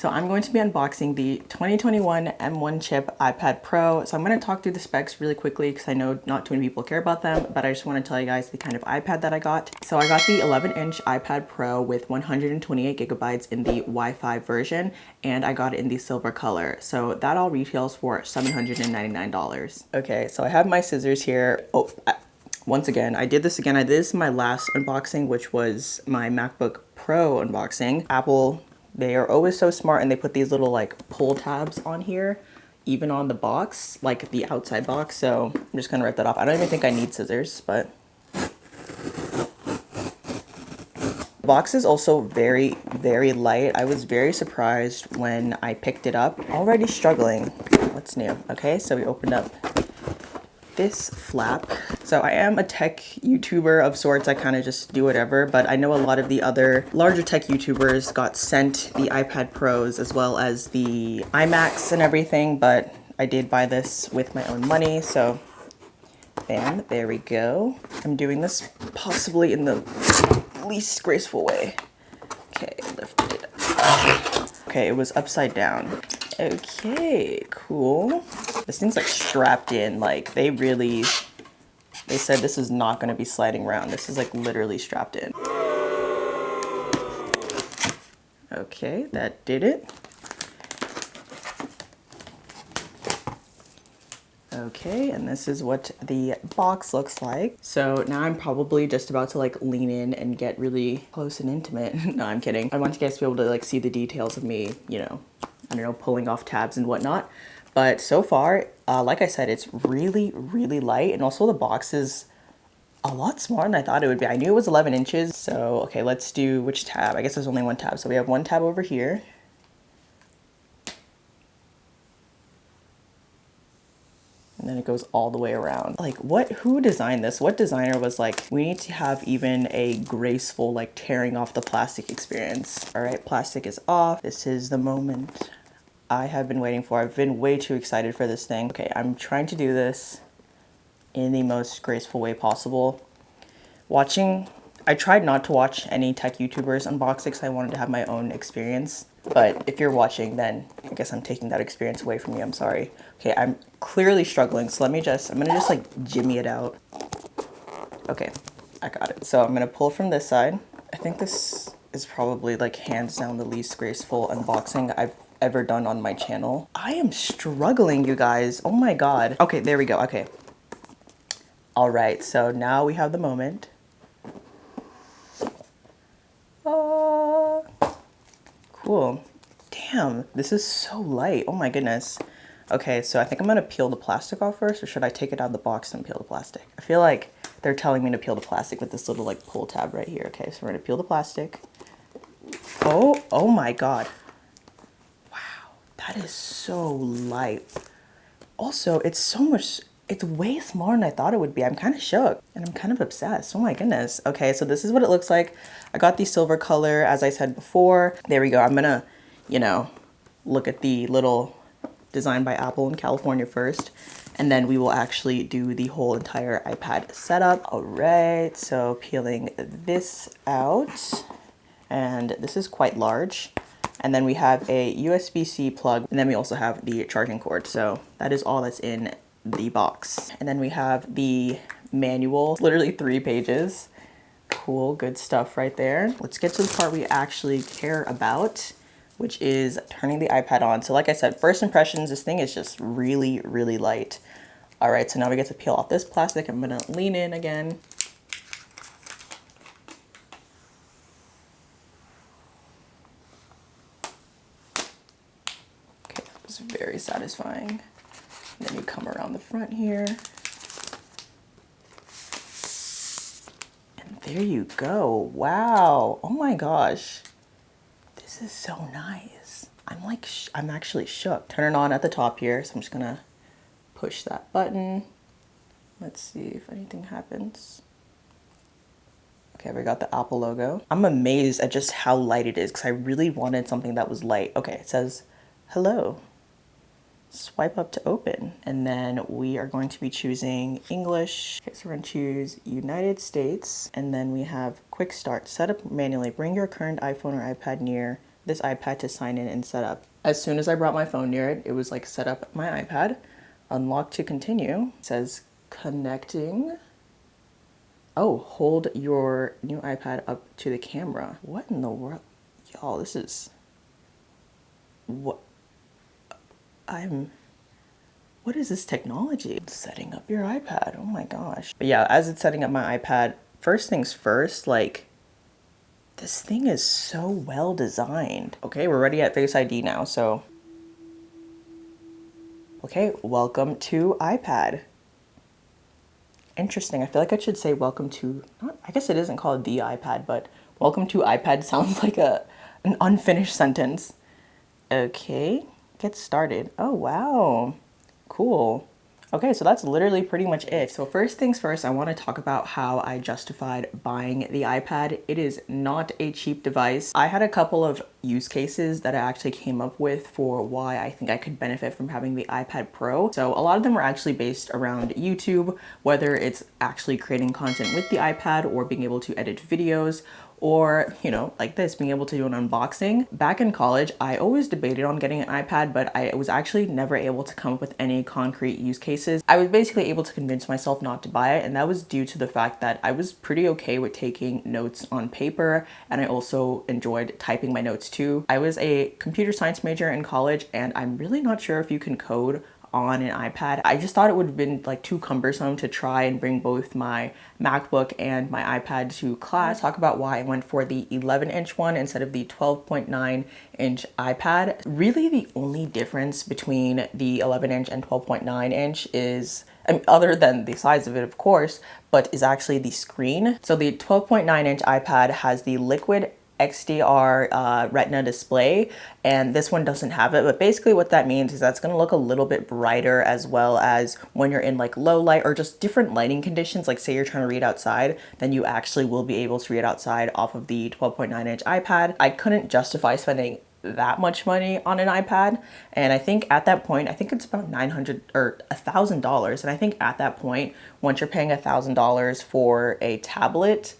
So I'm going to be unboxing the 2021 M1 chip iPad Pro. So I'm going to talk through the specs really quickly because I know not too many people care about them, but I just want to tell you guys the kind of iPad that I got. So I got the 11-inch iPad Pro with 128 gigabytes in the Wi-Fi version, and I got it in the silver color. So that all retails for $799. Okay, so I have my scissors here. Once again, I did this again. I did this in my last unboxing, which was my MacBook Pro unboxing. Apple, they are always so smart, and they put these little like pull tabs on here, even on the box, like the outside box. So I'm just gonna rip that off. I don't even think I need scissors, but the box is also very, very light. I was very surprised when I picked it up. Already struggling. What's new? Okay, so we opened up this flap. So I am a tech YouTuber of sorts. I kind of just do whatever, but I know a lot of the other larger tech YouTubers got sent the iPad Pros as well as the iMacs and everything, but I did buy this with my own money, so bam, there we go. I'm doing this possibly in the least graceful way. Okay, lift it up. Okay, it was upside down. Okay, cool. This thing's like strapped in, like they said this is not going to be sliding around. This is like literally strapped in. Okay, that did it. Okay, and this is what the box looks like. So now I'm probably just about to like lean in and get really close and intimate. No, I'm kidding. I want you guys to be able to like see the details of me, you know, I don't know, pulling off tabs and whatnot. But so far, like I said, it's really, really light. And also the box is a lot smaller than I thought it would be. I knew it was 11 inches. So, okay, let's do which tab? I guess there's only one tab. So we have one tab over here. And then it goes all the way around. Like who designed this? What designer was like, we need to have even a graceful, like tearing off the plastic experience. All right, plastic is off. This is the moment I have been waiting for. I've been way too excited for this thing. Okay, I'm trying to do this in the most graceful way possible. I tried not to watch any tech YouTubers unbox it because I wanted to have my own experience. But if you're watching, then I guess I'm taking that experience away from you. I'm sorry. Okay, I'm clearly struggling, so I'm gonna just like jimmy it out. Okay, I got it. So I'm gonna pull from this side. I think this is probably like hands down the least graceful unboxing I've ever done on my channel. I am struggling, you guys. Oh my God. Okay, there we go. Okay. All right, so now we have the moment. Cool. Damn, this is so light. Oh my goodness. Okay, so I think I'm gonna peel the plastic off first, or should I take it out of the box and peel the plastic? I feel like they're telling me to peel the plastic with this little like pull tab right here. Okay, so we're gonna peel the plastic. Oh my God. Wow, that is so light. Also, it's way smaller than I thought it would be. I'm kind of shook and I'm kind of obsessed. Oh my goodness. Okay, so this is what it looks like. I got the silver color, as I said before. There we go. I'm gonna, you know, look at the little design by Apple in California first, and then we will actually do the whole entire iPad setup. All right, so peeling this out, and this is quite large. And then we have a USB-C plug, and then we also have the charging cord. So that is all that's in the box. And then we have the manual, literally 3 pages. Cool, good stuff right there. Let's get to the part we actually care about, which is turning the iPad on. So like I said, first impressions, this thing is just really, really light. All right, so now we get to peel off this plastic. I'm gonna lean in again. Okay, that was very satisfying. And then you come around the front here. And there you go. Wow. Oh my gosh. This is so nice. I'm actually shook. Turn it on at the top here. So I'm just gonna push that button. Let's see if anything happens. Okay, we got the Apple logo. I'm amazed at just how light it is because I really wanted something that was light. Okay, it says, hello. Swipe up to open, and then we are going to be choosing English. Okay, so we're going to choose United States, and then we have quick start. Set up manually. Bring your current iPhone or iPad near this iPad to sign in and set up. As soon as I brought my phone near it, it was like set up my iPad, unlock to continue. It says connecting. Oh, hold your new iPad up to the camera. What in the world? Y'all, this is what what is this technology? Setting up your iPad. Oh my gosh. But yeah, as it's setting up my iPad, first things first, like this thing is so well designed. Okay, we're ready at Face ID now, so. Okay, welcome to iPad. Interesting. I feel like I should say welcome to, not, I guess it isn't called the iPad, but welcome to iPad sounds like an unfinished sentence. Okay, get started. Oh, wow. Cool. Okay, so that's literally pretty much it. So first things first, I want to talk about how I justified buying the iPad. It is not a cheap device. I had a couple of use cases that I actually came up with for why I think I could benefit from having the iPad Pro. So a lot of them were actually based around YouTube, whether it's actually creating content with the iPad or being able to edit videos, or, you know, like this, being able to do an unboxing. Back in college, I always debated on getting an iPad, but I was actually never able to come up with any concrete use cases. I was basically able to convince myself not to buy it, and that was due to the fact that I was pretty okay with taking notes on paper, and I also enjoyed typing my notes too. I was a computer science major in college, and I'm really not sure if you can code on an iPad. I just thought it would have been like too cumbersome to try and bring both my MacBook and my iPad to class. Talk about why I went for the 11-inch one instead of the 12.9-inch iPad. Really the only difference between the 11-inch and 12.9-inch is, I mean, other than the size of it, of course, but is actually the screen. So the 12.9-inch iPad has the liquid XDR retina display, and this one doesn't have it. But basically what that means is that's going to look a little bit brighter, as well as when you're in like low light or just different lighting conditions, like say you're trying to read outside, then you actually will be able to read outside off of the 12.9-inch iPad. I couldn't justify spending that much money on an iPad, and I think at that point, I think it's about $900 or $1,000, and I think at that point, once you're paying $1,000 for a tablet,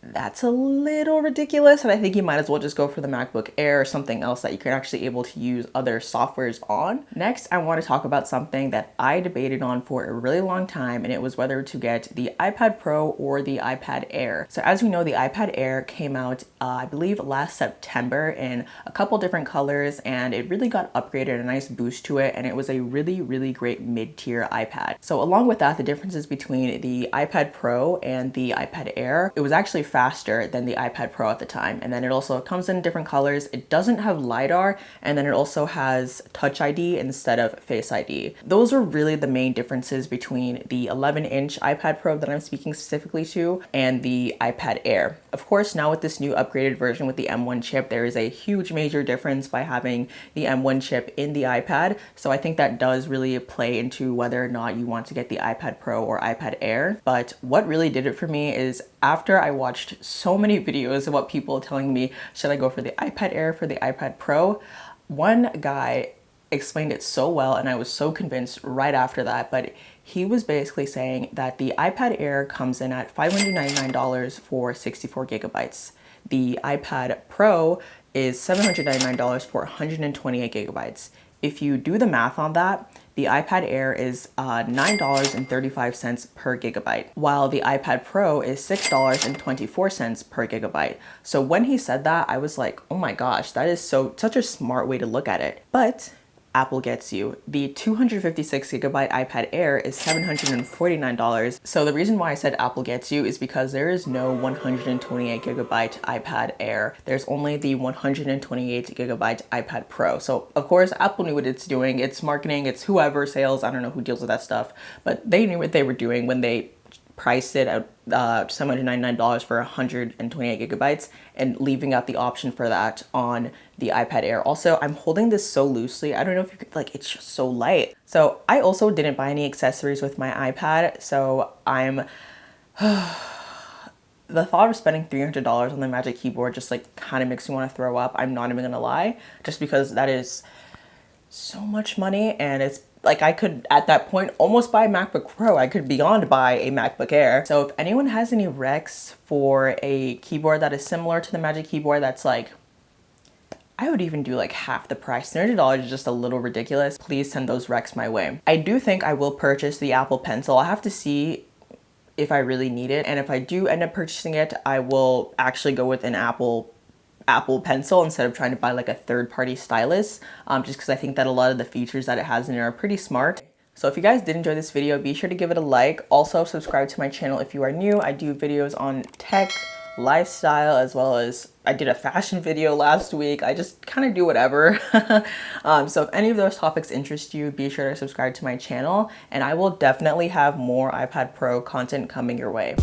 that's a little ridiculous, and I think you might as well just go for the MacBook Air or something else that you can actually able to use other softwares on. Next, I want to talk about something that I debated on for a really long time, and it was whether to get the iPad Pro or the iPad Air. So as we know, the iPad Air came out, I believe last September in a couple different colors, and it really got upgraded, a nice boost to it, and it was a really, really great mid-tier iPad. So along with that, the differences between the iPad Pro and the iPad Air, it was actually faster than the iPad Pro at the time. And then it also comes in different colors. It doesn't have LiDAR, and then it also has Touch ID instead of Face ID. Those are really the main differences between the 11-inch iPad Pro that I'm speaking specifically to and the iPad Air. Of course, now with this new upgraded version with the M1 chip, there is a huge major difference by having the M1 chip in the iPad. So I think that does really play into whether or not you want to get the iPad Pro or iPad Air. But what really did it for me is after I watched so many videos about people telling me, should I go for the iPad Air, for the iPad Pro? One guy explained it so well, and I was so convinced right after that, but he was basically saying that the iPad Air comes in at $599 for 64 gigabytes. The iPad Pro is $799 for 128 gigabytes. If you do the math on that, the iPad Air is $9.35 per gigabyte, while the iPad Pro is $6.24 per gigabyte. So when he said that, I was like, oh my gosh, that is such a smart way to look at it. But Apple gets you. The 256 gigabyte iPad Air is $749. So the reason why I said Apple gets you is because there is no 128 gigabyte iPad Air. There's only the 128 gigabyte iPad Pro. So of course, Apple knew what it's doing. It's marketing, it's whoever, sales, I don't know who deals with that stuff, but they knew what they were doing when they priced it at $799 for 128 gigabytes and leaving out the option for that on the iPad Air. Also, I'm holding this so loosely. I don't know if you could, like, it's just so light. So I also didn't buy any accessories with my iPad. So I'm, the thought of spending $300 on the Magic Keyboard just like kind of makes me want to throw up. I'm not even gonna lie, just because that is so much money, and it's like I could at that point almost buy a MacBook Pro. I could beyond buy a MacBook Air. So if anyone has any recs for a keyboard that is similar to the Magic Keyboard, that's like I would even do like half the price. $30 is just a little ridiculous. Please send those recs my way. I do think I will purchase the Apple Pencil. I have to see if I really need it. And if I do end up purchasing it, I will actually go with an Apple Pencil instead of trying to buy like a third-party stylus, just because I think that a lot of the features that it has in it are pretty smart. So if you guys did enjoy this video, be sure to give it a like. Also subscribe to my channel if you are new. I do videos on tech, lifestyle, as well as I did a fashion video last week. I just kind of do whatever. So if any of those topics interest you, be sure to subscribe to my channel, and I will definitely have more iPad Pro content coming your way.